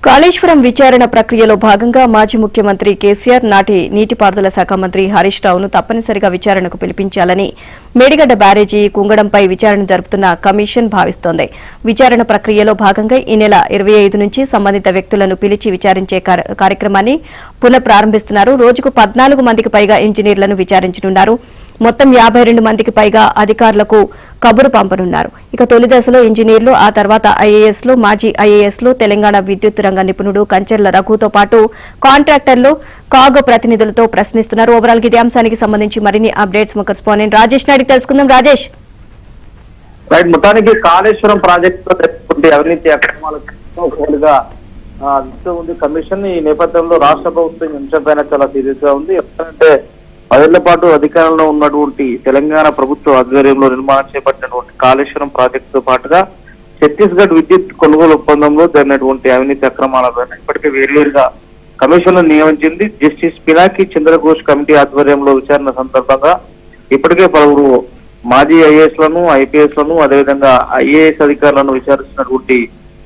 కాళేశ్వరం విచారణ ప్రక్రియలో భాగంగా మాజీ ముఖ్యమంత్రి కేసీఆర్ నాటి నీటిపారుదల శాఖ మంత్రి హరీష్ రావును తప్పనిసరిగా విచారణకు పిలిపించాలని మేడిగడ్డ బ్యారేజీ కుంగడంపై విచారణ జరుపుతున్న కమిషన్ భావిస్తోంది. విచారణ ప్రక్రియలో భాగంగా ఈ నెల 25 నుంచి సంబంధిత వ్యక్తులను పిలిచి విచారించే కార్యక్రమాన్ని పునఃప్రారంభిస్తున్నారు. రోజుకు 14 మందికి పైగా ఇంజనీర్లను విచారించనున్నారు. మొత్తం 52 మందికి పైగా అధికారులకు కబురు పంపనున్నారు. ఇక తొలి దశలో ఇంజనీర్లు, ఆ తర్వాత ఐఏఎస్లు, మాజీ ఐఏఎస్లు, తెలంగాణ విద్యుత్ రంగ నిపుణుడు కంచెర్ల రఘుతో పాటు కాంట్రాక్టర్లు, కాగ్ ప్రతినిధులతో ప్రశ్నిస్తున్నారు. ఓవరాల్ గా ఇదే అంశానికి సంబంధించి మరిన్ని అప్డేట్స్ మా కరెస్పాండెంట్ రాజేష్ నాయుడు తెలుసుకుందాం. రాజేష్, మొత్తానికి కాళేశ్వరం ప్రాజెక్టు అవినీతి అక్రమాలుగా ఉంది కమిషన్. ఈ నేపథ్యంలో రాష్ట్ర ప్రభుత్వం అంశంపైన చాలా సీరియస్ గా ఉంది. ఎందుకంటే 10 ఏళ్ల పాటు అధికారంలో ఉన్నటువంటి తెలంగాణ ప్రభుత్వ ఆధ్వర్యంలో నిర్మాణం చేపట్టినటువంటి కాళేశ్వరం ప్రాజెక్టుతో పాటుగా ఛత్తీస్గఢ్ విద్యుత్ కొనుగోలు ఒప్పందంలో జరిగినటువంటి అవినీతి అక్రమాలపైన ఇప్పటికే వేర్వేరుగా కమిషన్లు నియమించింది. జస్టిస్ పినాకి చంద్రఘోష్ కమిటీ ఆధ్వర్యంలో విచారణ సందర్భంగా ఇప్పటికే పలువురు మాజీ ఐఏఎస్లను, ఐపీఎస్లను, అదేవిధంగా ఐఏఎస్ అధికారులను విచారిస్తున్నటువంటి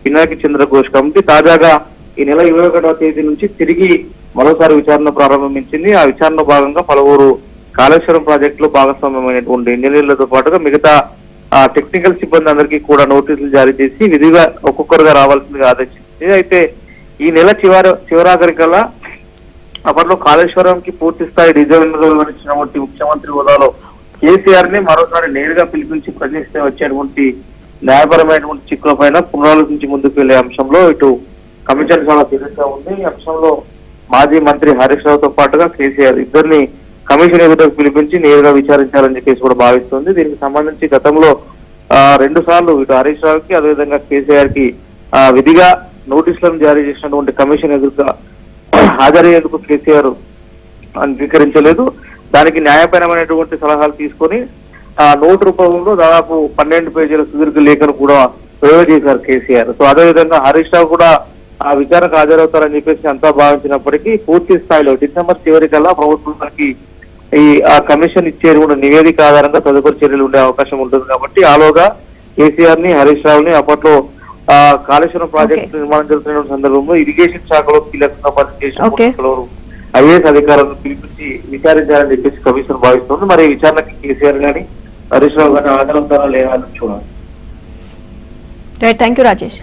పినాకి చంద్రఘోష్ కమిటీ తాజాగా ఈ నెల 21వ తేదీ నుంచి తిరిగి మరోసారి విచారణ ప్రారంభించింది. ఆ విచారణలో భాగంగా పలువురు కాళేశ్వరం ప్రాజెక్టులో భాగస్వామ్యమైనటువంటి ఇంజనీర్లతో పాటుగా మిగతా టెక్నికల్ సిబ్బంది అందరికీ కూడా నోటీసులు జారీ చేసి విధిగా ఒక్కొక్కరుగా రావాల్సిందిగా ఆదేశించింది. అయితే ఈ నెల చివరాఖరికల్లా అప్పట్లో కాళేశ్వరంకి పూర్తి స్థాయి డిజైన్ ఇచ్చినటువంటి ముఖ్యమంత్రి హోదాలో కేసీఆర్ ని మరోసారి నేరుగా పిలిపించి ప్రశ్నిస్తే వచ్చేటువంటి న్యాయపరమైనటువంటి చిక్కుల పైన పునరాలోచించి ముందుకు వెళ్లే అంశంలో ఇటు కమిషన్ చాలా సీరియస్ గా ఉంది. ఈ అంశంలో మాజీ మంత్రి హరీష్ రావుతో పాటుగా కేసీఆర్ ఇద్దరిని కమిషన్ ఎదుటకు పిలిపించి నేరుగా విచారించాలని చెప్పేసి కూడా భావిస్తుంది. దీనికి సంబంధించి గతంలో 2 సార్లు ఇటు హరీష్ రావుకి అదేవిధంగా కేసీఆర్ కి విధిగా నోటీసులను జారీ చేసినటువంటి కమిషన్ ఎదురుగా హాజరయ్యేందుకు కేసీఆర్ అంగీకరించలేదు. దానికి న్యాయపరమైనటువంటి సలహాలు తీసుకొని నోటు రూపంలో దాదాపు 12 పేజీల సుదీర్ఘ లేఖను కూడా ప్రయోగ చేశారు కేసీఆర్. సో అదేవిధంగా హరీష్ రావు కూడా ఆ విచారణకు హాజరవుతారని చెప్పేసి అంతా భావించినప్పటికీ పూర్తి స్థాయిలో డిసెంబర్ చివరికల్లా ప్రభుత్వానికి ఆ కమిషన్ ఇచ్చే నివేదిక ఆధారంగా తదుపరి చర్యలు ఉండే అవకాశం ఉంటుంది. కాబట్టి ఆలోగా కేసీఆర్ ని, హరీష్ రావుని అప్పట్లో కాళేశ్వరం ప్రాజెక్టు నిర్మాణం జరుగుతున్న సందర్భంలో ఇరిగేషన్ శాఖలో కీలకంగా పనిచేసిన ఐఏఎస్ అధికారులను పిలిపించి విచారించాలని చెప్పేసి కమిషన్ భావిస్తుంది. మరి విచారణకి కేసీఆర్ గాని హరీష్ రావు గాని హాజరవుతారా లేదా అని చూడాలి. Right, thank you Rajesh.